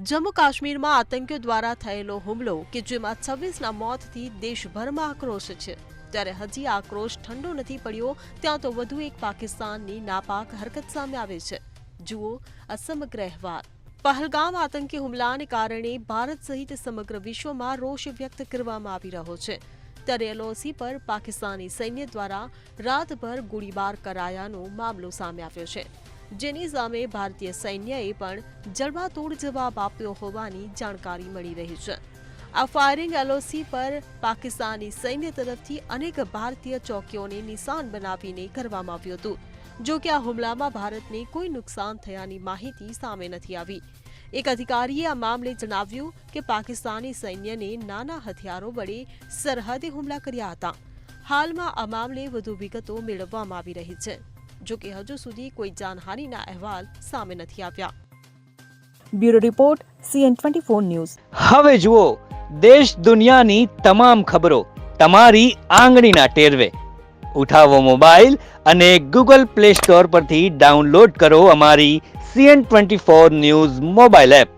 જમ્મુ કાશ્મીરમાં આતંકીઓ દ્વારા થયેલો હુમલો કે જેમાં 26ના મોતથી દેશભરમાં આક્રોશ છે, ત્યારે હજી આક્રોશ ઠંડો નથી પડ્યો ત્યાં તો વધુ એક પાકિસ્તાનની નાપાક હરકત સામે આવે છે. જુઓ આ સમગ્ર અહેવાલ. પહલગામ આતંકી હુમલાને કારણે ભારત સહિત સમગ્ર વિશ્વમાં રોષ વ્યક્ત કરવામાં આવી રહ્યો છે. ત્યારે LOC પર પાકિસ્તાની સૈન્ય દ્વારા રાતભર ગોળીબાર કરાયાનો મામલો સામે આવ્યો છે, જેની સામે ભારતીય સૈન્યએ પણ જડબાતોડ જવાબ આપ્યો હોવાની જાણકારી મળી રહી છે. આ ફાયરિંગ LOC પર પાકિસ્તાની સૈન્ય તરફથી અનેક ભારતીય ચોકીઓને નિશાન બનાવીને કરવામાં આવ્યું હતું. જો કે આ હુમલામાં ભારતને કોઈ નુકસાન થયાની માહિતી સામે નથી આવી. એક અધિકારીએ આ મામલે જણાવ્યું કે પાકિસ્તાની સૈન્યને નાના હથિયારો વડે સરહદે હુમલા કર્યા હતા. હાલમાં આ મામલે વધુ વિગતો મેળવવામાં આવી રહી છે. જો કે હજુ સુધી કોઈ જાનહાનિના અહેવાલ સામે નથી આવ્યા. Bureau report CN24 news. હવે જુઓ દેશ દુનિયાની તમામ ખબરો તમારી આંગળીના ટેરવે. ઉઠાવો મોબાઈલ અને Google Play Store પરથી ડાઉનલોડ કરો અમારી CN24 ન્યૂઝ મોબાઈલ એપ.